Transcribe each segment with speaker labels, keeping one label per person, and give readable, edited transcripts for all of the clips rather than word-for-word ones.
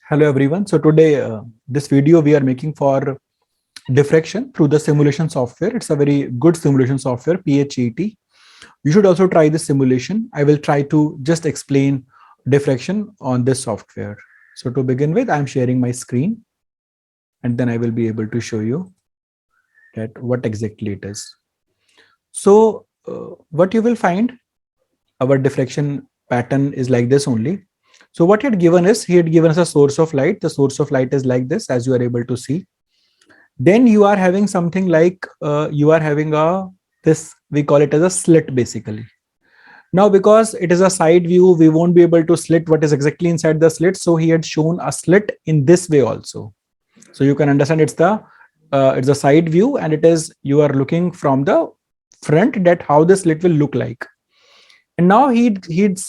Speaker 1: Hello everyone. So today, this video we are making for diffraction through the simulation software. It's a very good simulation software, PhET. You should also try this simulation. I will try to just explain diffraction on this software. So to begin with, I'm sharing my screen and then I will be able to show you that what exactly it is. So what you will find, our diffraction pattern is like this only. So what he had given is, he had given us a source of light. The source of light is like this, as you are able to see. Then you are having something like, you are having this, we call it as a slit basically. Now, because it is a side view, we won't be able to slit what is exactly inside the slit. So he had shown a slit in this way also. So you can understand it's a side view, and it is, you are looking from the front, that how the slit will look like. And now he's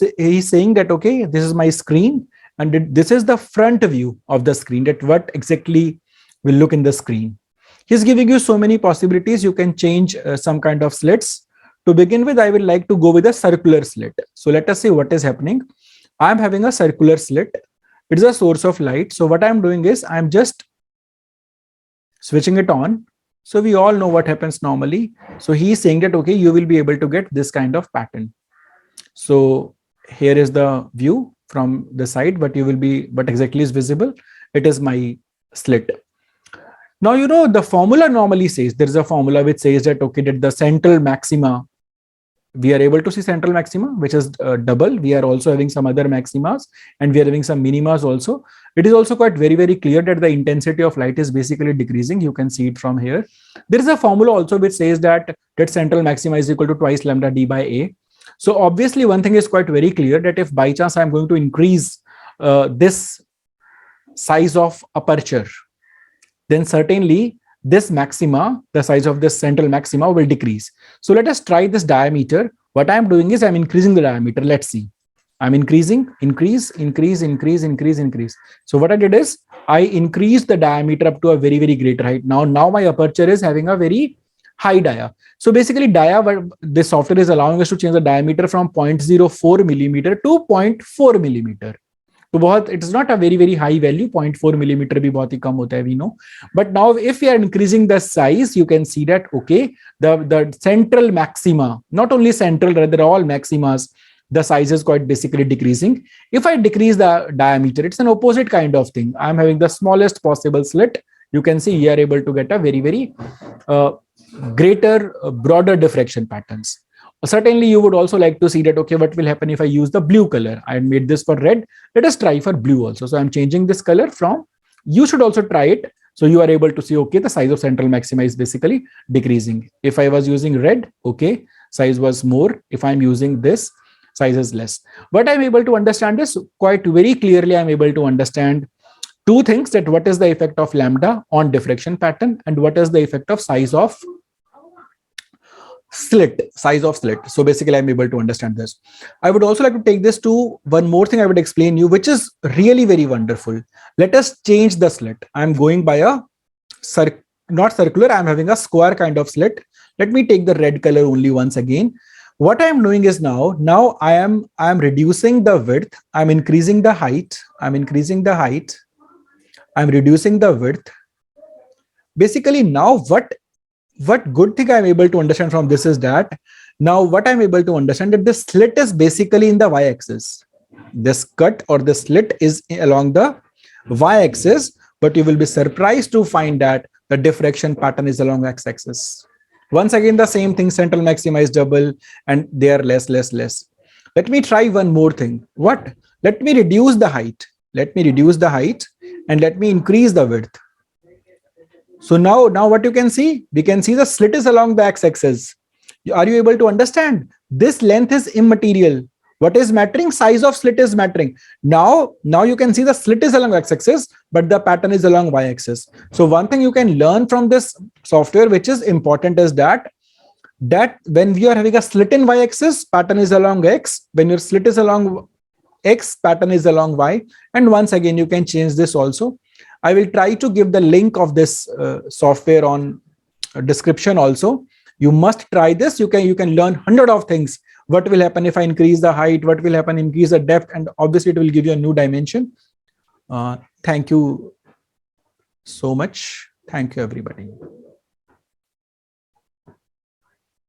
Speaker 1: saying that, okay, this is my screen, and this is the front view of the screen, that what exactly will look in the screen. He's giving you so many possibilities. You can change some kind of slits. To begin with, I would like to go with a circular slit. So let us see what is happening. I'm having a circular slit. It's a source of light. So what I'm doing is, I'm just switching it on. So we all know what happens normally. So he's saying that, okay, you will be able to get this kind of pattern. So here is the view from the side, but what exactly is visible? It is my slit. Now, you know, the formula normally says, there is a formula which says that, okay, that the central maxima, we are able to see central maxima, which is double. We are also having some other maximas, and we are having some minimas also. It is also quite very, very clear that the intensity of light is basically decreasing. You can see it from here. There is a formula also which says that central maxima is equal to twice lambda d by a. So obviously one thing is quite very clear, that if by chance I'm going to increase this size of aperture, then certainly this maxima, the size of this central maxima, will decrease. So let us try this diameter. What I'm doing is, I'm increasing the diameter. Let's see. I'm increasing, increase. So what I did is, I increased the diameter up to a very, very great height. Now my aperture is having a very high dia. So basically this software is allowing us to change the diameter from 0.04 millimeter to 0.4 millimeter. So it is not a very, very high value. 0.4 millimeter bhi bahut hi kam hota hai, we know. But now if we are increasing the size, you can see that, okay, the central maxima, not only central, rather all maximas, the size is quite basically decreasing. If I decrease the diameter, it's an opposite kind of thing. I'm having the smallest possible slit. You can see you are able to get a very, very greater, broader diffraction patterns. Certainly, you would also like to see that, okay, what will happen if I use the blue color? I made this for red. Let us try for blue also. So I'm changing this color from, you should also try it. So you are able to see, okay, the size of central maxima is basically decreasing. If I was using red, okay, size was more. If I'm using this, size is less. What I'm able to understand is, quite very clearly, I'm able to understand two things, that what is the effect of lambda on diffraction pattern, and what is the effect of size of slit. So basically I'm able to understand this. I would also like to take this to one more thing I would explain you, which is really very wonderful. Let us change the slit. I'm going by a not circular, I'm having a square kind of slit. Let me take the red color only once again. What I'm doing is, now I am reducing the width, I'm increasing the height, I'm reducing the width. Basically, now what good thing I'm able to understand from this is that, now what I'm able to understand, that the slit is basically in the y-axis. This cut or the slit is along the y-axis, but you will be surprised to find that the diffraction pattern is along x-axis. Once again, the same thing, central maxima is double, and they are less. Let me try one more thing. What? Let me reduce the height. And let me increase the width. So now what you can see, we can see the slit is along the x-axis. Are you able to understand? This length is immaterial. What is mattering? Size of slit is mattering. Now you can see the slit is along x-axis, but the pattern is along y-axis. So one thing you can learn from this software, which is important, is that when we are having a slit in y-axis, pattern is along x. When your slit is along x, pattern is along y. And once again, you can change this also. I will try to give the link of this software on description also. You must try this. You can learn 100 of things. What will happen if I increase the height? What will happen, increase the depth? And obviously it will give you a new dimension. Thank you so much. Thank you, everybody.